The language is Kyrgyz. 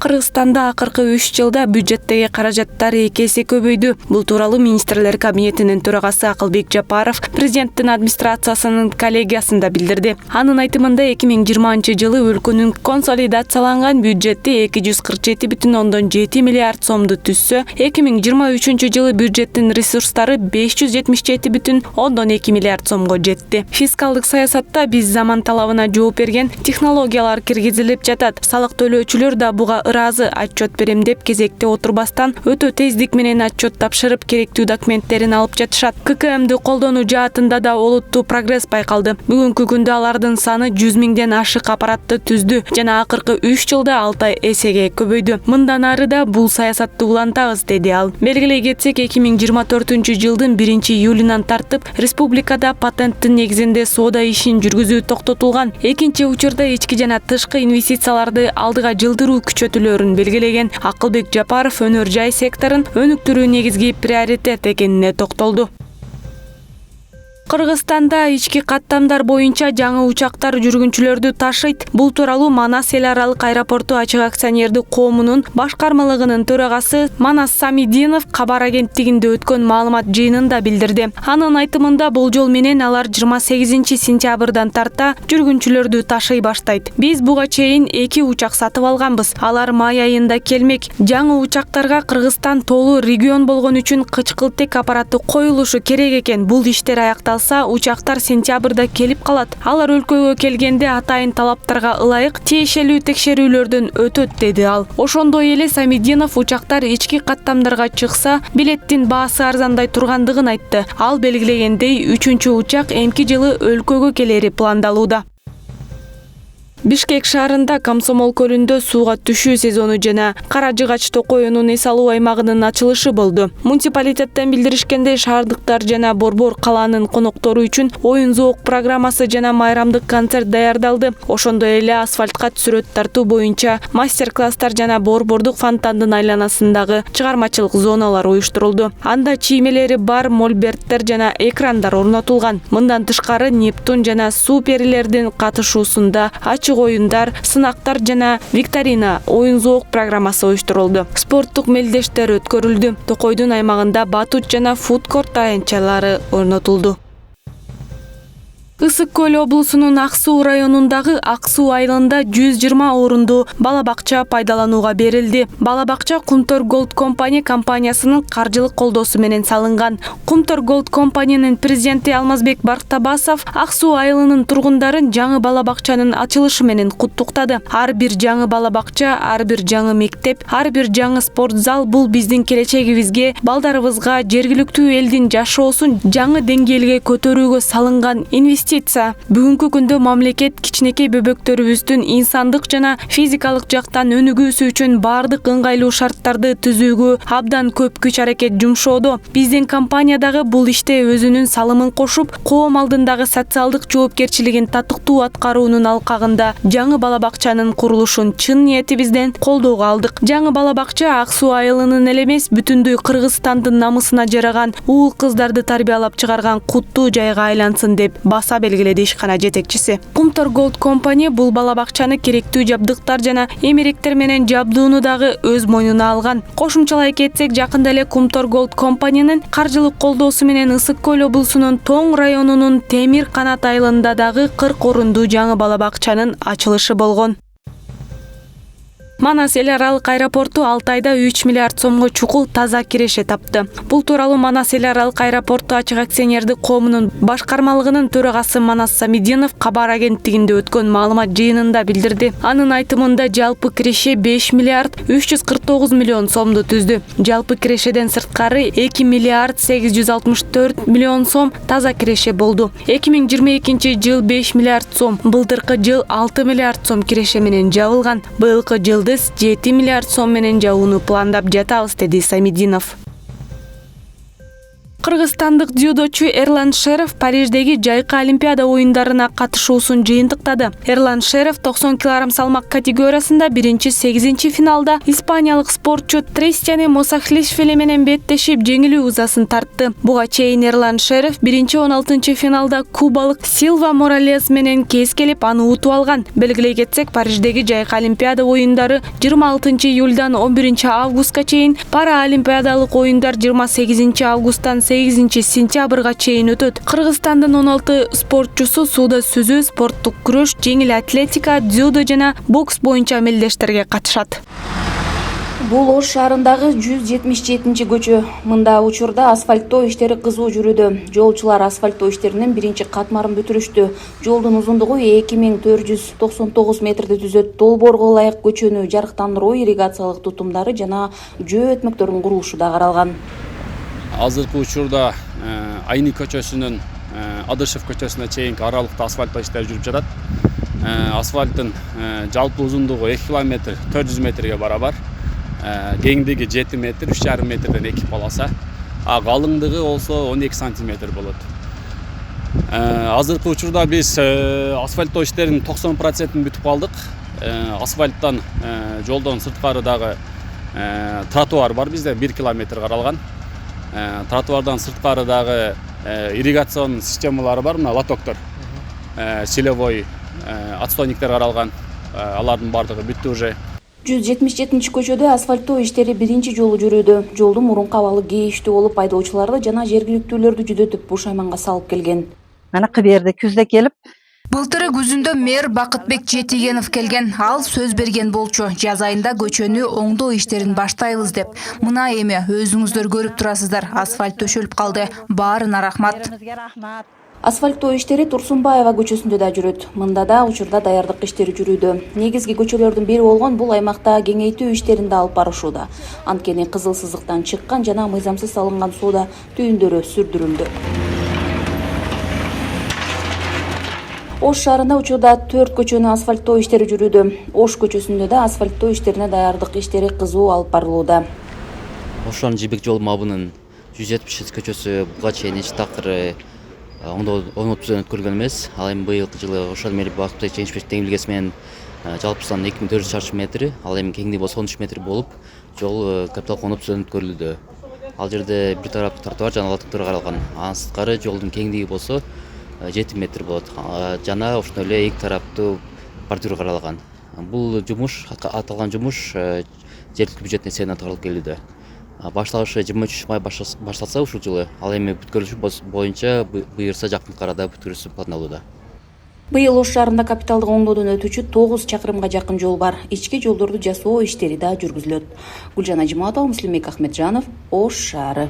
Кыргызстанда акыркы 3 жылда бюджеттеги каражаттар 2 эсе көбөйдү. Бул тууралуу министрлер кабинетинин төрагасы Акылбек Жапаров президенттин администрациясынын коллегиясында билдирди. Анын айтымында 2020 жылы өлкөнүн консолидацияланган бюджети 247,7 миллиард сомду түзсө, 2023 жылы бюджеттин ресурстары 577,2 миллиард сомго жетти. Фискалдык саясатта биз заман талабына жооп берген технологиялар киргизилип жатат. Салык төлөөчүлөр да буга ыраазы. Отчет берем деп кезекте отурбастан өтө тездик менен отчет тапшырып керектүү документтерин алып жатышат. ККМди колдонуу жаатында да олуттуу прогресс байкалды. Бүгүнкү күндө алардын саны 100 миңден ашык аппаратты түздү жана акыркы 3 жылда 6 эсеге көбөйдү. Мындан ары да бул саясатты улантабыз, деди ал. Белгилей кетсек, 2024 жылдын 1-июлунан тартып республикада патенттин негизинде соода ишин жүргүзүү токтотулган. Экинчи учурда ички жана тышкы инвестицияларды алдыга жылдыруу күчөтүлөөрүн белгилеген Акылбек Жапаров өнөр жай секторун өнүктүрүү негизги приоритет экенине токтолду. Кыргызстанда ички каттамдар боюнча жаңы учактар жүргүнчүлөрдү ташыйт. Бул тууралуу Манас эл аралык аэропорту ачык акционердик коомунун башкармалыгынын төрагасы Манас Самидинов кабар агенттигинде өткөн маалымат жыйынында билдирди. Анын айтымында болжол менен алар 28 сентябрдан тарта жүргүнчүлөрдү ташый баштайт. Биз буга чейин 2 учак сатып алганбыз. Алар май айында келмек. Жаңы учактарга Кыргызстан толуу регион болгон үчүн кычкылтек аппараты коюлушу керек экен. Бул иштер аякталса, учактар сентябрда келип калат. Алар өлкөгө келгенде атайын талаптарга ылайык тиешелүү текшерүүлөрдөн өтөт, деди ал. Ошондой эле Самидинов учактар ички каттамдарга чыкса, билеттин баасы арзандай тургандыгын айтты. Ал белгилегендей, 3-үчү учак эмки жылы өлкөгө келери пландалууда. Бишкек шаарында Комсомол көлүндө сууга түшүү сезону жана Кара Жыгач токойунун эс алуу аймагынын ачылышы болду. Муниципалитеттен билдиришкендей, шаардыктар жана Борбор калаанын коноктору үчүн оюн-зоок программасы жана майрамдык концерт даярдалды. Ошондой эле асфальтка сүрөт тартуу боюнча мастер-класстар жана Борбордук фонтандын айланасындагы чыгармачылык зоналар уюштурулду. Анда чиймелери бар мольберттер жана экрандар орнотулган. Мындан тышкары Нептун жана Суу перилердин катышуусунда ачык оюндар, сынактар жана викторина оюн-зоок программасы уюштурулду. Спорттук мелдештер өткөрүлдү. Токойдун аймагында батут жана фудкорт аянтчалары орнотулду. Ысык Көл облусунун Ак Суу районундагы Ак Суу айылында 120 орунду бала бакча пайдаланууга берилди. Бала бакча Кумтөр Голд Компани компаниясынын каржылык колдоосу менен салынган. Кумтөр Голд Компанинин президенти Алмазбек Бартабасов Ак Суу айылынын тургундарын жаңы бала бакчанын ачылышы менен куттуктады. Ар бир жаңы бала бакча, ар бир жаңы мектеп, ар бир жаңы спорт зал бул биздин келечегибизге, балдарыбызга, жергиликтүү элдин жашоосун жаңы деңгээлге көтөрүүгө салынган инвестиция. Бүгүнкү күндө мамлекет кичинекей бөбөктөрүбүздүн инсандык жана физикалык жактан өнүгүүсү үчүн бардык ыңгайлуу шарттарды түзүүгө абдан көп күч аракет жумшоодо. Биздин компания дагы бул иште өзүнүн салымын кошуп, коом алдындагы социалдык жоопкерчилигин татыктуу аткаруунун алкагында жаңы бала бакчанын курулушун чын ниетибизден колдоого алдык. Жаңы бала бакча Ак Суу айылынын эле эмес, бүтүндөй Кыргызстандын намысына жараган уул кыздарды тарбиялап чыгарган куттуу жайга айлансын деп баса белгиледи ишкана жетекчиси. Кумтөр Голд Компани бул бала бакчаны керектүү жабдыктар жана эмеректер менен жабдууну дагы өз мойнуна алган. Кошумчалай кетсек, жакында эле Кумтөр Голд Компанинин каржылык колдоосу менен Ысык Көл облусунун Тоң районунун Темир Канат айылында дагы 40 орунду жаңы бала бакчанын ачылышы болгон. Манас эл аралык аэропорту 6 айда 3 миллиард сомго чукул таза киреше тапты. Бул тууралуу Манас эл аралык аэропорту ачык акционердик коомунун башкармалыгынын төрагасы Манас Самидинов кабар агенттигинде өткөн маалымат жыйынында билдирди. Анын айтымында жалпы киреше 5 миллиард 349 миллион сомду түздү. Жалпы кирешеден сырткары 2 миллиард 864 миллион сом таза киреше болду. 2022 жыл 5 миллиард сом, былтыркы жыл 6 миллиард сом киреше менен жабылган. Быйылкы жылды 7 миллиард сом менен жабууну пландап жатабыз, деди Самидинов. Кыргызстандык дзюдочу Эрлан Шеров Париждеги жайкы Олимпиада оюндарына катышуусун жыйынтыктады. Эрлан Шеров 90 кг салмак категориясында 1-8 финалда испаниялык спортчу Тристиан Мосахлишвили менен беттешип жеңилүү узасын тартты. Буга чейин Эрлан Шеров 1-16 финалда кубалык Силва Моралес менен кескелип аны утуп алган. Белгилей кетсек, Париждеги жайкы Олимпиада оюндары 26 июлдан 11 августка чейин, Параолимпиадалык оюндар 28 августтан 8 сентябрга чейин өтөт. Кыргызстандын 16 спортчусу сууда сүзүү, спорттук күрөш, жеңил атлетика, дзюдо жана бокс боюнча мелдештерге катышат. Бул Ош шаарындагы 177 көчө. Мында учурда асфальттоо иштери кызуу жүрүүдө. Жолчулар асфальттоо иштеринин биринчи катмарын бүтүрүштү. Жолдун узундугу 2499 метрди түзөт. Долбоорго ылайык көчөнү жарыктандыруу, ирригациялык тутумдары жана жөө өтмөктөрдүн курулушу да каралган. Азыркы учурда Айни көчөсүнөн Адышев көчөсүнө чейинки аралыкта асфальттоо иштери жүрүп жатат. Асфальттын жалпы узундугу 2 км 400 метрге барабар. Кеңдиги 7 метр, 3,5 метрден 2 полоса. Калыңдыгы болсо 12 сантиметр болот. Азыркы учурда биз асфальттоо иштеринин 90%-ын бүтүп калдык. Асфальттан жолдон сырткары дагы тротуар бар бизде 1 километр каралган. Тротуардан сырткары дагы ирригацион системалары бар, мына лотоктор, силовой отстойниктер каралган. Алардын бардыгы бүттү уже. 177 көчөдө асфальттоо иштери биринчи жолу жүрүүдө. Жолдун мурунку абалы кейиштүү болуп, айдоочуларды жана жергиликтүүлөрдү жүдөтүп бушайманга салып келген. Анакы берди күздө келип. Былтыры күзүндө мэр Бакытбек Жетигенов келген. Ал сөз берген болчу. Жаз айында көчөнү оңдоо иштерин баштайбыз деп. Мына эми өзүңүздөр көрүп турасыздар. Асфальт төшөлүп калды. Баарына рахмат. Асфальттоо иштери Турсунбаева көчөсүндө да жүрөт. Мында да учурда даярдык иштери жүрүүдө. Негизги көчөлөрдүн бири болгон бул аймакта кеңейтүү иштерин да алып барышууда. Анткени кызыл сызыктан чыккан жана мыйзамсыз салынган сууда түйүндөрү сүрдүрүлдү. Ош шаарында учурда 4 көчөнү асфальттоо иштери жүрүүдө. Ош көчөсүндө да асфальттоо иштерине даярдык иштери кызуу алып барылууда. Ошон Жибек жол мабынын 170 көчөсү буга чейин эч такыр оңдоп өткөрүлгөн эмес. Ал эми быйылкы жылы ошол мери Бакытбек Жетигенов теңилгеси менен жалпы саны 2400 чарчы метр, ал эми кеңдиги болсо 13 метр болуп, жол капиталдык оңдоп өткөрүлдү. Ал жерде бир тараптуу тротуар жана лотоктор каралган. Анын сырткары жолдун кеңдиги болсо 7 метр болот. Жана ошондой эле эки тараптуу бордюр каралган. Бул жумуш, аталган жумуш жергиликтүү бюджет эсебинен аткарылып келүүдө. Башталышы 23 май башталса ушул жылы, ал эми бүткөрүлүшү боюнча буюрса жакынкы арада бүткөрүлүшү пландалууда. Быйыл Ош шаарында капиталдык оңдоодон өтүүчү 9 чакырымга жакын жол бар. Ички жолдорду жасоо иштери да жүргүзүлөт. Гүлжан Ажиматова, Муслимбек Ахметжанов, Ош шаары.